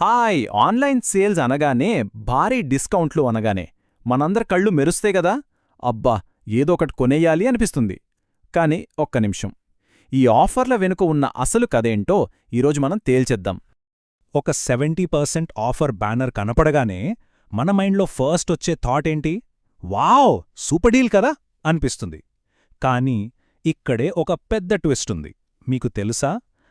Hi online sales అనగానే భారీ డిస్కౌంట్లు అనగానే మనందరి కళ్ళు మెరుస్తాయి గదా. అబ్బా ఏదో ఒకటి కొనేయాలి అనిపిస్తుంది. కాని ఒక్క నిమిషం, ఈ ఆఫర్ల వెనుక ఉన్న అసలు కథేంటో ఈరోజు మనం తేల్చేద్దాం. ఒక 70% ఆఫర్ బ్యానర్ కనపడగానే మన మైండ్లో ఫస్ట్ వచ్చే థాట్ ఏంటి? వావ్, సూపర్ డీల్ కదా అనిపిస్తుంది. కానీ ఇక్కడే ఒక పెద్ద ట్విస్ట్ ఉంది. మీకు తెలుసా,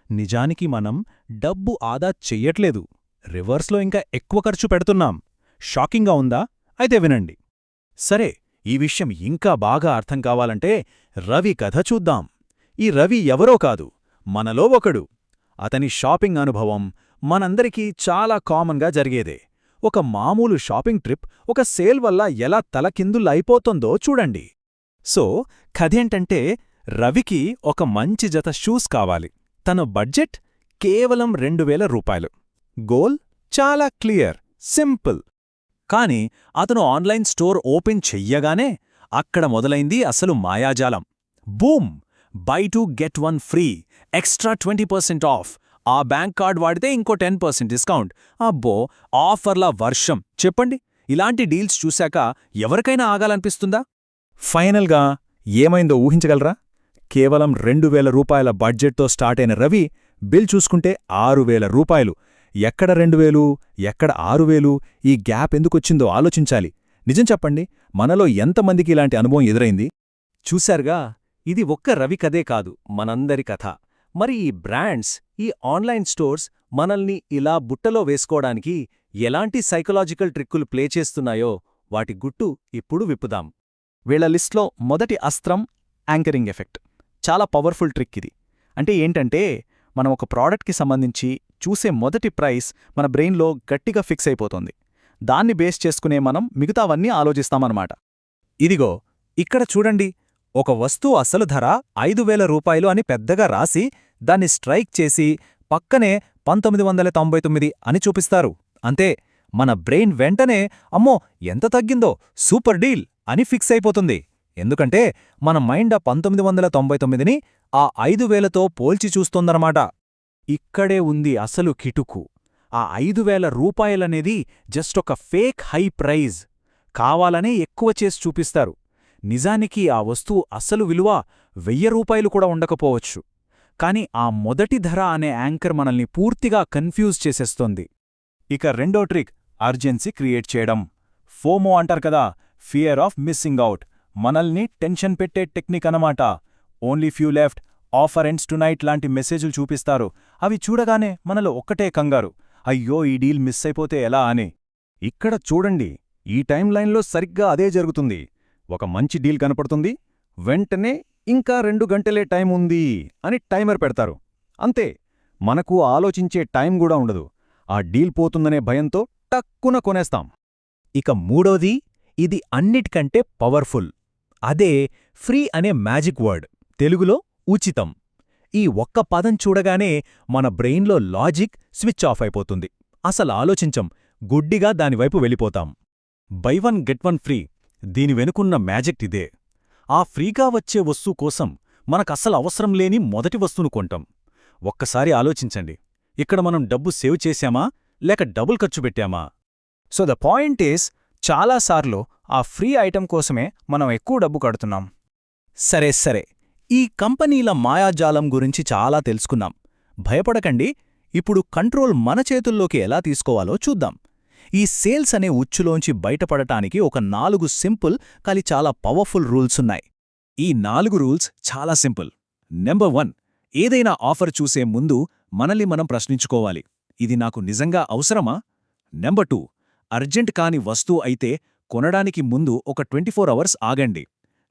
నిజానికి మనం డబ్బు ఆదా చెయ్యట్లేదు, రివర్స్లో ఇంకా ఎక్కువ ఖర్చు పెడుతున్నాం. షాకింగ్గా ఉందా? అయితే వినండి. సరే, ఈ విషయం ఇంకా బాగా అర్థం కావాలంటే రవి కథ చూద్దాం. ఈ రవి ఎవరో కాదు, మనలో ఒకడు. అతని షాపింగ్ అనుభవం మనందరికీ చాలా కామన్గా జరిగేదే. ఒక మామూలు షాపింగ్ ట్రిప్ ఒక సేల్ వల్ల ఎలా తలకిందులైపోతుందో చూడండి. సో కథేంటంటే, రవికి ఒక మంచి జత షూస్ కావాలి. తన బడ్జెట్ కేవలం 2000 రూపాయలు. గోల్ చాలా క్లియర్, సింపుల్. కాని అతను ఆన్లైన్ స్టోర్ ఓపెన్ చెయ్యగానే అక్కడ మొదలైంది అసలు మాయాజాలం. Boom! Buy 2 get 1 free, extra 20% off, ఆ బ్యాంక్ కార్డ్ వాడితే ఇంకో 10% డిస్కౌంట్. అబ్బో, ఆఫర్ల వర్షం. చెప్పండి, ఇలాంటి డీల్స్ చూశాక ఎవరికైనా ఆగాలనిపిస్తుందా? ఫైనల్గా ఏమైందో ఊహించగలరా? కేవలం 2000 రూపాయల బడ్జెట్తో స్టార్ట్ అయిన రవి బిల్ చూసుకుంటే 6000 రూపాయలు. ఎక్కడ 2000, ఎక్కడ 6000? ఈ గ్యాప్ ఎందుకొచ్చిందో ఆలోచించాలి. నిజం చెప్పండి, మనలో ఎంతమందికి ఇలాంటి అనుభవం ఎదురైంది? చూశారుగా, ఇది ఒక్క రవి కథే కాదు, మనందరి కథ. మరి ఈ బ్రాండ్స్, ఈ ఆన్లైన్ స్టోర్స్ మనల్ని ఇలా బుట్టలో వేసుకోవడానికి ఎలాంటి సైకలాజికల్ ట్రిక్కులు ప్లే చేస్తున్నాయో వాటి గుట్టు ఇప్పుడు విప్పుదాం. వీళ్ల లిస్ట్లో మొదటి అస్త్రం యాంకరింగ్ ఎఫెక్ట్. చాలా పవర్ఫుల్ ట్రిక్ ఇది. అంటే ఏంటంటే, మనం ఒక ప్రోడక్ట్కి సంబంధించి చూసే మొదటి ప్రైస్ మన బ్రెయిన్లో గట్టిగా ఫిక్స్ అయిపోతుంది. దాన్ని బేస్ చేసుకునే మనం మిగతావన్నీ ఆలోచిస్తామన్నమాట. ఇదిగో ఇక్కడ చూడండి, ఒక వస్తువు అసలు ధర 5000 రూపాయలు అని పెద్దగా రాసి దాన్ని స్ట్రైక్ చేసి పక్కనే 1999 అని చూపిస్తారు. అంతే, మన బ్రెయిన్ వెంటనే అమ్మో ఎంత తగ్గిందో, సూపర్ డీల్ అని ఫిక్స్ అయిపోతుంది. ఎందుకంటే మన మైండ్ ఆ 1999ని ఆ 5000తో పోల్చి చూస్తోందన్నమాట. ఇక్కడే ఉంది అసలు కిటుకు. ఆ 5000 రూపాయలనేది జస్ట్ ఒక ఫేక్ హై ప్రైజ్. కావాలనే ఎక్కువ చేసి చూపిస్తారు. నిజానికి ఆ వస్తువు అసలు విలువ 1000 రూపాయలు కూడా ఉండకపోవచ్చు. కాని ఆ మొదటి ధర అనే యాంకర్ మనల్ని పూర్తిగా కన్ఫ్యూజ్ చేసేస్తోంది. ఇక రెండో ట్రిక్, అర్జెన్సీ క్రియేట్ చేయడం. ఫోమో అంటారు కదా, ఫియర్ ఆఫ్ మిస్సింగ్ అవుట్. మనల్ని టెన్షన్ పెట్టే టెక్నిక్ అన్నమాట. Only few left, offer ends tonight లాంటి మెసేజులు చూపిస్తారు. అవి చూడగానే మనలో ఒక్కటే కంగారు, అయ్యో ఈ డీల్ మిస్ అయిపోతే ఎలా అని. ఇక్కడ చూడండి, ఈ టైం లైన్లో సరిగ్గా అదే జరుగుతుంది. ఒక మంచి డీల్ కనపడుతుంది, వెంటనే ఇంకా 2 గంటలే టైం ఉంది అని టైమర్ పెడతారు. అంతే, మనకు ఆలోచించే టైం కూడా ఉండదు. ఆ డీల్ పోతుందనే భయంతో టక్కున కొనేస్తాం. ఇక మూడోది, ఇది అన్నిటికంటే పవర్ఫుల్. అదే ఫ్రీ అనే మ్యాజిక్ వర్డ్, తెలుగులో ఉచితం. ఈ ఒక్క పదం చూడగానే మన బ్రెయిన్లో లాజిక్ స్విచ్ ఆఫ్ అయిపోతుంది. అసలు ఆలోచించం, గుడ్డిగా దానివైపు వెళ్ళిపోతాం. బై 1 గెట్ 1 ఫ్రీ, దీని వెనుకున్న మ్యాజిక్ ఇదే. ఆ ఫ్రీగా వచ్చే వస్తువు కోసం మనకస్సలు అవసరం లేని మొదటి వస్తువును కొంటాం. ఒక్కసారి ఆలోచించండి, ఇక్కడ మనం డబ్బు సేవ్ చేశామా లేక డబుల్ ఖర్చు పెట్టామా? సో ద పాయింట్ ఈస్, చాలాసార్లు ఆ ఫ్రీ ఐటెం కోసమే మనం ఎక్కువ డబ్బు కడుతున్నాం. సరే, ఈ కంపెనీల మాయాజాలం గురించి చాలా తెలుసుకున్నాం. భయపడకండి, ఇప్పుడు కంట్రోల్ మన చేతుల్లోకి ఎలా తీసుకోవాలో చూద్దాం. ఈ సేల్స్ అనే ఉచ్చులోంచి బయటపడటానికి ఒక 4 సింపుల్ కానీ చాలా పవర్ఫుల్ రూల్సున్నాయి. ఈ 4 రూల్స్ చాలా సింపుల్. నెంబర్ 1, ఏదైనా ఆఫర్ చూసే ముందు మనల్ని మనం ప్రశ్నించుకోవాలి, ఇది నాకు నిజంగా అవసరమా? నెంబర్ 2, అర్జెంట్ కాని వస్తువు అయితే కొనడానికి ముందు ఒక 24 అవర్స్ ఆగండి.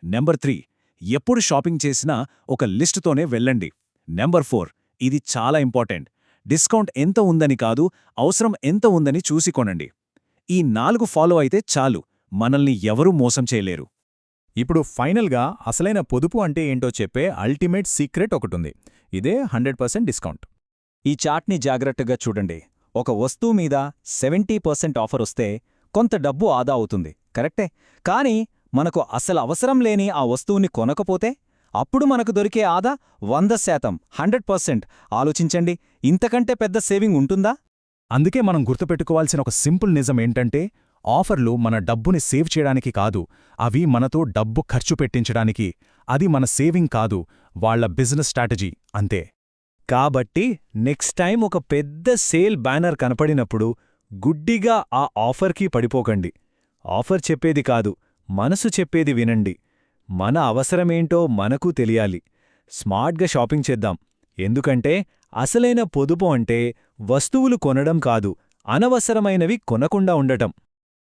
నెంబర్ 3, ఎప్పుడు షాపింగ్ చేసినా ఒక లిస్టుతోనే వెళ్ళండి. నెంబర్ 4, ఇది చాలా ఇంపార్టెంట్, డిస్కౌంట్ ఎంత ఉందని కాదు, అవసరం ఎంత ఉందని చూసి కొనండి. ఈ 4 ఫాలో అయితే చాలు, మనల్ని ఎవరూ మోసం చేయలేరు. ఇప్పుడు ఫైనల్గా అసలైన పొదుపు అంటే ఏంటో చెప్పే అల్టిమేట్ సీక్రెట్ ఒకటుంది. ఇదే 100% డిస్కౌంట్. ఈ చార్ట్ని జాగ్రత్తగా చూడండి. ఒక వస్తువు మీద 70% ఆఫర్ వస్తే కొంత డబ్బు ఆదా అవుతుంది, కరెక్టే. కానీ మనకు అసలు అవసరం లేని ఆ వస్తువుని కొనకపోతే అప్పుడు మనకు దొరికే ఆదా 100%, 100%. ఆలోచించండి, ఇంతకంటే పెద్ద సేవింగ్ ఉంటుందా? అందుకే మనం గుర్తుపెట్టుకోవాల్సిన ఒక సింపుల్ నిజం ఏంటంటే ఆఫర్లు మన డబ్బుని సేవ్ చేయడానికి కాదు, అవి మనతో డబ్బు ఖర్చు పెట్టించడానికి. అది మన సేవింగ్ కాదు, వాళ్ళ బిజినెస్ స్ట్రాటజీ అంతే. కాబట్టి నెక్స్ట్ టైం ఒక పెద్ద సేల్ బ్యానర్ కనపడినప్పుడు గుడ్డిగా ఆ ఆఫర్కి పడిపోకండి. ఆఫర్ చెప్పేది కాదు, మనసు చెప్పేది వినండి. మన అవసరమేంటో మనకు తెలియాలి. స్మార్ట్గా షాపింగ్ చేద్దాం. ఎందుకంటే అసలైన పొదుపు అంటే వస్తువులు కొనడం కాదు, అనవసరమైనవి కొనకుండా ఉండటం.